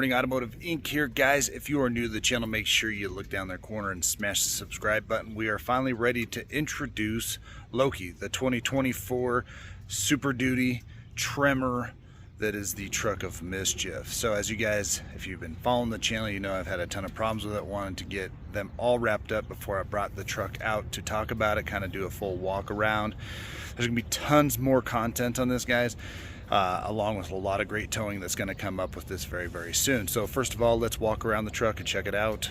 Automotive Inc. here, guys. If you are new to the channel, make sure you look down there corner and smash the subscribe button. We are finally ready to introduce Loki, the 2024 Super Duty Tremor that is the truck of mischief. So as you guys, if you've been following the channel, you know I've had a ton of problems with it. Wanted to get them all wrapped up before I brought the truck out to talk about it, kind of do a full walk around. There's gonna be tons more content on this, guys. Along with a lot of great towing that's going to come up with this very, very soon. So first of all, let's walk around the truck and check it out.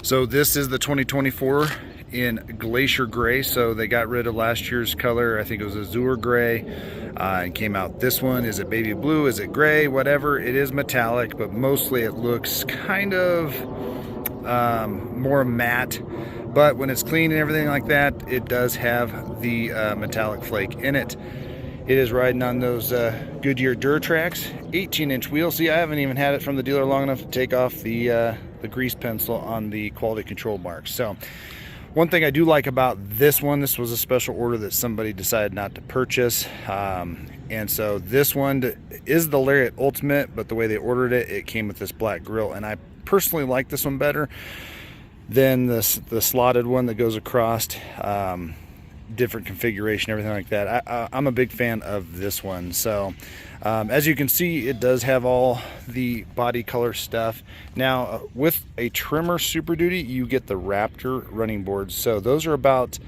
So this is the 2024 in Glacier Gray. So they got rid of last year's color. I think it was Azure Gray, and came out this one. Is it baby blue? Is it gray? Whatever. It is metallic, but mostly it looks kind of more matte. But when it's clean and everything like that, it does have the metallic flake in it. It is riding on those Goodyear Duratrax, 18-inch wheels. See, I haven't even had it from the dealer long enough to take off the grease pencil on the quality control marks. So one thing I do like about this one, this was a special order that somebody decided not to purchase. And so this one is the Lariat Ultimate, but the way they ordered it, it came with this black grille. And I personally like this one better than the slotted one that goes across. Different configuration, everything like that. I'm a big fan of this one. So as you can see, it does have all the body color stuff. Now with a Tremor Super Duty, you get the Raptor running boards. So those are about,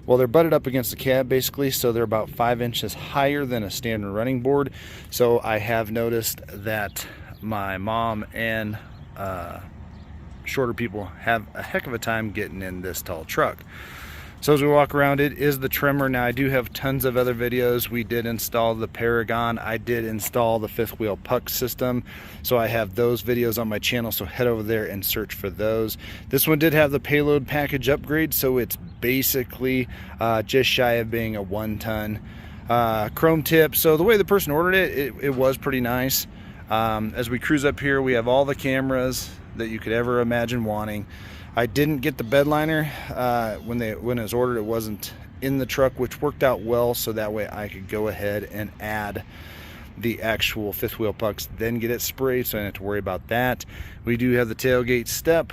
well, they're butted up against the cab basically, so they're about 5 inches higher than a standard running board. So I have noticed that my mom and shorter people have a heck of a time getting in this tall truck. So as we walk around, it is the Tremor. Now I do have tons of other videos. We did install the Paragon. I did install the fifth wheel puck system. So I have those videos on my channel, so head over there and search for those. This one did have the payload package upgrade, so it's basically just shy of being a 1-ton chrome tip. So the way the person ordered it, it was pretty nice. As we cruise up here, we have all the cameras that you could ever imagine wanting. I didn't get the bed liner when it was ordered. It wasn't in the truck, which worked out well, so that way I could go ahead and add the actual fifth wheel pucks, then get it sprayed, so I didn't have to worry about that. We do have the tailgate step,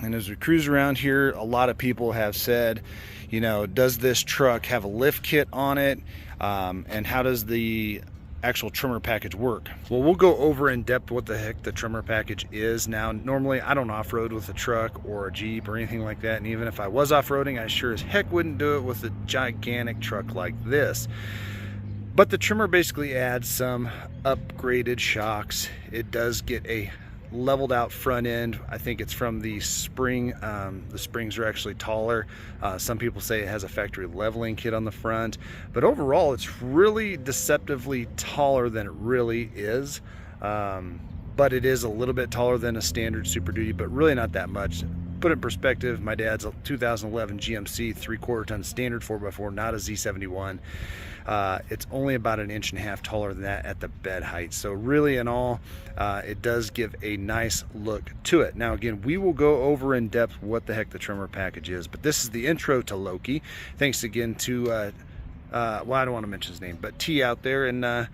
and as we cruise around here, a lot of people have said, you know, does this truck have a lift kit on it, and how does the actual Tremor package work? Well, we'll go over in depth what the heck the Tremor package is. Now normally I don't off-road with a truck or a Jeep or anything like that, and even if I was off-roading, I sure as heck wouldn't do it with a gigantic truck like this. But the Tremor basically adds some upgraded shocks. It does get a leveled out front end. I think it's from the spring. The springs are actually taller. Some people say it has a factory leveling kit on the front, but overall it's really deceptively taller than it really is. But it is a little bit taller than a standard Super Duty, but really not that much. Put it in perspective, my dad's a 2011 GMC 3/4 ton standard 4x4, not a Z71. It's only about 1.5 inches taller than that at the bed height. So really in all, it does give a nice look to it. Now again, we will go over in depth what the heck the Tremor package is, but this is the intro to Loki. Thanks again to well, I don't want to mention his name, but T out there in the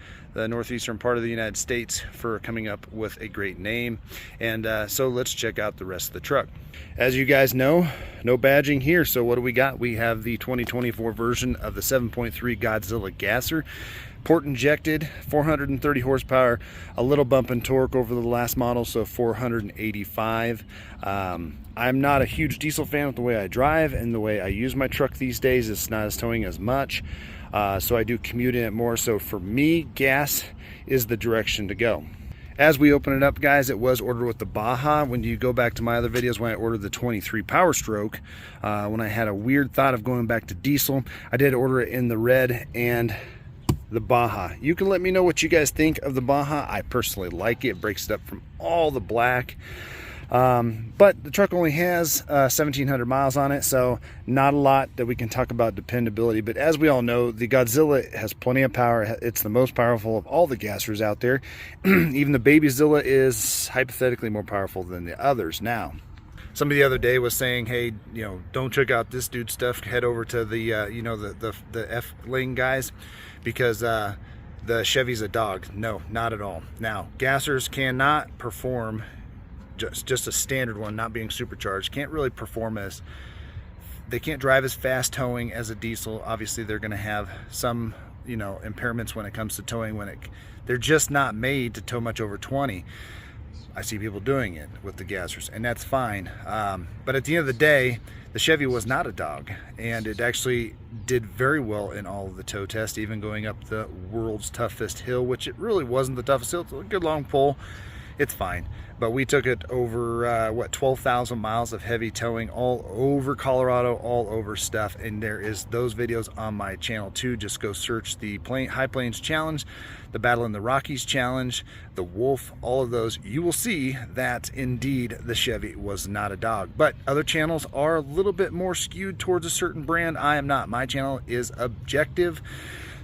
northeastern part of the United States for coming up with a great name. And so let's check out the rest of the truck. As you guys know, no badging here. So what do we got? We have the 2024 version of the 7.3 Godzilla gasser, port injected, 430 horsepower, a little bump in torque over the last model, so 485. I'm not a huge diesel fan with the way I drive and the way I use my truck these days. It's not as towing as much, so I do commute in it more. So for me, gas is the direction to go. As we open it up, guys, it was ordered with the Baja. When you go back to my other videos when I ordered the 23 Power Stroke, when I had a weird thought of going back to diesel, I did order it in the red and the Baja. You can let me know what you guys think of the Baja. I personally like it. It breaks it up from all the black. But the truck only has 1,700 miles on it, so not a lot that we can talk about dependability. But as we all know, the Godzilla has plenty of power. It's the most powerful of all the gassers out there. Even the Babyzilla is hypothetically more powerful than the others. Now, somebody the other day was saying, hey, you know, don't check out this dude's stuff. Head over to the, you know, the F-Lane guys, because the Chevy's a dog. No, not at all. Now, gassers cannot perform, just a standard one, not being supercharged, can't really perform as, they can't drive as fast towing as a diesel. Obviously, they're going to have some, you know, impairments when it comes to towing. They're just not made to tow much over 20. I see people doing it with the gassers, and that's fine. But at the end of the day, the Chevy was not a dog, and it actually did very well in all of the tow tests, even going up the world's toughest hill, which it really wasn't the toughest hill. It's a good long pull. It's fine. But we took it over, 12,000 miles of heavy towing all over Colorado, all over stuff. And there is those videos on my channel too. Just go search the High Plains Challenge, the Battle in the Rockies Challenge, the Wolf, all of those. You will see that indeed the Chevy was not a dog. But other channels are a little bit more skewed towards a certain brand. I am not. My channel is objective.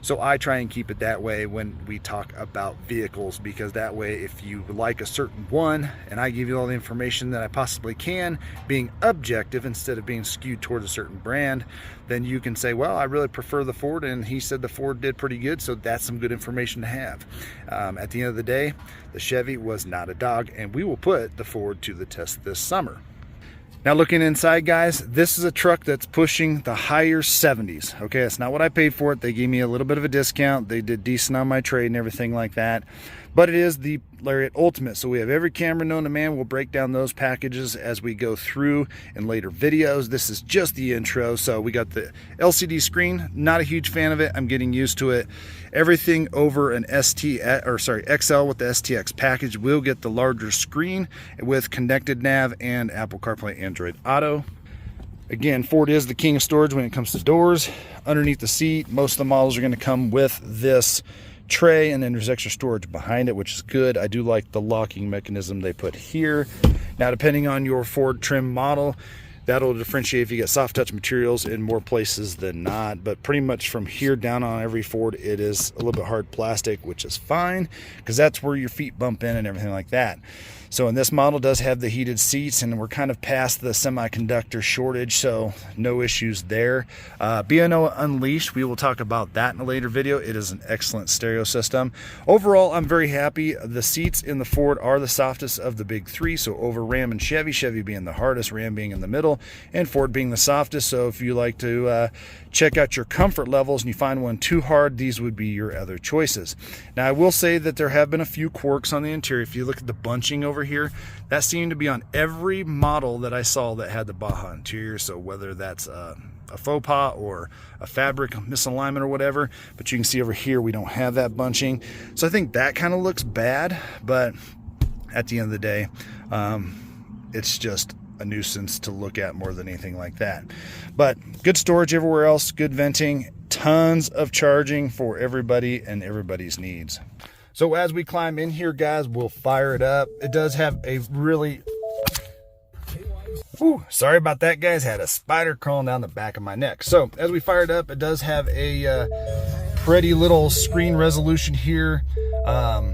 So I try and keep it that way when we talk about vehicles, because that way, if you like a certain one and I give you all the information that I possibly can, being objective instead of being skewed towards a certain brand, then you can say, well, I really prefer the Ford, and he said the Ford did pretty good, so that's some good information to have. At the end of the day, the Chevy was not a dog, and we will put the Ford to the test this summer. Now, looking inside, guys, this is a truck that's pushing the higher 70s. Okay, that's not what I paid for it. They gave me a little bit of a discount. They did decent on my trade and everything like that. But it is the Lariat Ultimate, so we have every camera known to man. We'll break down those packages as we go through in later videos. This is just the intro. So we got the LCD screen. Not a huge fan of it. I'm getting used to it. Everything over an XL with the STX package will get the larger screen with connected nav and Apple CarPlay, Android Auto. Again, Ford is the king of storage when it comes to doors. Underneath the seat, most of the models are going to come with this tray, and then there's extra storage behind it, which is good. I do like the locking mechanism they put here. Now, depending on your Ford trim model, that'll differentiate if you get soft touch materials in more places than not, but pretty much from here down on every Ford, it is a little bit hard plastic, which is fine because that's where your feet bump in and everything like that. So, in this model does have the heated seats, and we're kind of past the semiconductor shortage, so no issues there. B&O Unleashed, we will talk about that in a later video. It is an excellent stereo system. Overall, I'm very happy. The seats in the Ford are the softest of the big three, so over Ram and Chevy, Chevy being the hardest, Ram being in the middle, and Ford being the softest. So if you like to check out your comfort levels and you find one too hard, these would be your other choices. Now, I will say that there have been a few quirks on the interior. If you look at the bunching over here, that seemed to be on every model that I saw that had the Baja interior. So whether that's a faux pas or a fabric misalignment or whatever, but you can see over here we don't have that bunching. So I think that kind of looks bad, but at the end of the day, it's just a nuisance to look at more than anything like that. But good storage everywhere else, good venting, tons of charging for everybody and everybody's needs. So as we climb in here, guys, we'll fire it up. It does have a really, sorry about that, guys, had a spider crawling down the back of my neck. So as we fire it up, it does have a pretty little screen resolution here. I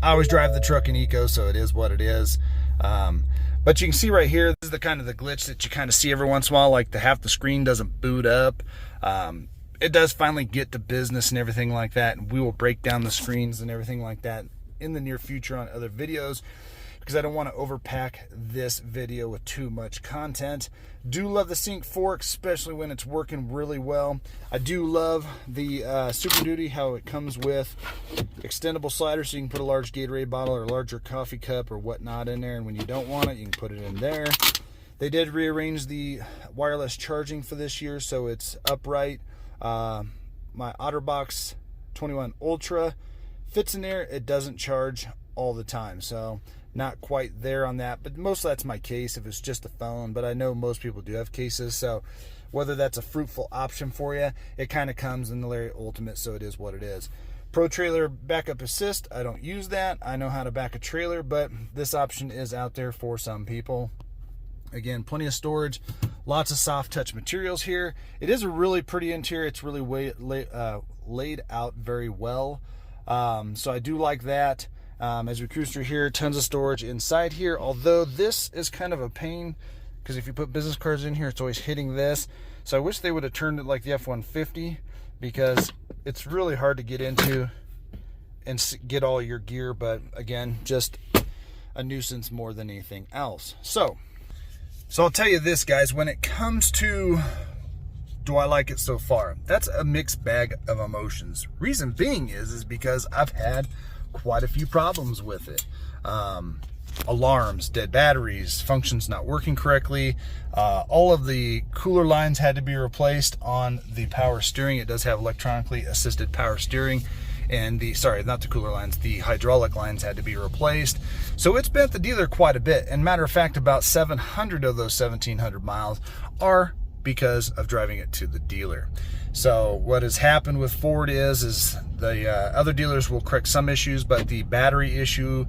always drive the truck in eco, so it is what it is. But you can see right here, this is the kind of the glitch that you kind of see every once in a while, like half the screen doesn't boot up. It does finally get to business and everything like that, and we will break down the screens and everything like that in the near future on other videos, because I don't want to overpack this video with too much content. Do love the Sync fork, especially when it's working really well. I do love the Super Duty, how it comes with extendable sliders, so you can put a large Gatorade bottle or a larger coffee cup or whatnot in there, and when you don't want it, you can put it in there. They did rearrange the wireless charging for this year, so it's upright. My OtterBox 21 Ultra fits in there. It doesn't charge all the time, so not quite there on that, but most of that's my case if it's just a phone, but I know most people do have cases, so whether that's a fruitful option for you, it kind of comes in the Lariat Ultimate, so it is what it is. Pro Trailer Backup Assist, I don't use that. I know how to back a trailer, but this option is out there for some people. Again, plenty of storage, lots of soft touch materials here. It is a really pretty interior. It's really laid out very well, so I do like that. As we cruise through here, tons of storage inside here, although this is kind of a pain because if you put business cards in here, it's always hitting this. So I wish they would have turned it like the F-150, because it's really hard to get into and get all your gear, but again, just a nuisance more than anything else. So I'll tell you this, guys, when it comes to do I like it so far, that's a mixed bag of emotions. Reason being is because I've had quite a few problems with it. Alarms, dead batteries, functions not working correctly. All of the cooler lines had to be replaced on the power steering. It does have electronically assisted power steering, and not the cooler lines, the hydraulic lines had to be replaced. So it's been at the dealer quite a bit. And matter of fact, about 700 of those 1,700 miles are because of driving it to the dealer. So what has happened with Ford is the other dealers will correct some issues, but the battery issue,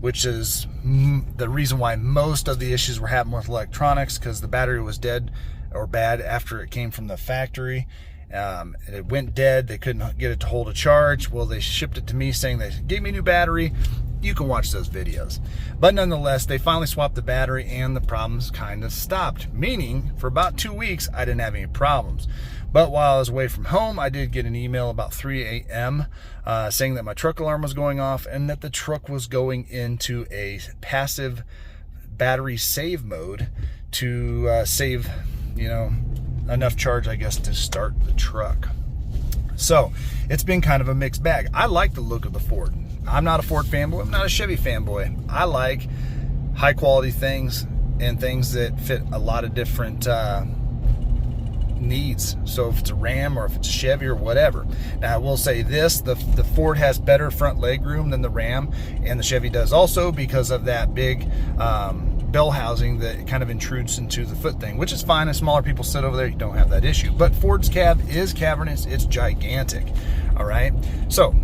which is the reason why most of the issues were happening with electronics, because the battery was dead or bad after it came from the factory. And it went dead. They couldn't get it to hold a charge. Well, they shipped it to me saying they gave me a new battery. You can watch those videos. But nonetheless, they finally swapped the battery and the problems kind of stopped. Meaning, for about 2 weeks, I didn't have any problems. But while I was away from home, I did get an email about 3 a.m. Saying that my truck alarm was going off and that the truck was going into a passive battery save mode to save, enough charge, I guess, to start the truck. So it's been kind of a mixed bag. I like the look of the Ford. I'm not a Ford fanboy. I'm not a Chevy fanboy. I like high quality things and things that fit a lot of different needs. So if it's a Ram or if it's a Chevy or whatever. Now I will say this, the Ford has better front leg room than the Ram, and the Chevy does also, because of that big bell housing that kind of intrudes into the foot thing, which is fine. As smaller people sit over there, you don't have that issue. But Ford's cab is cavernous. It's gigantic. All right. So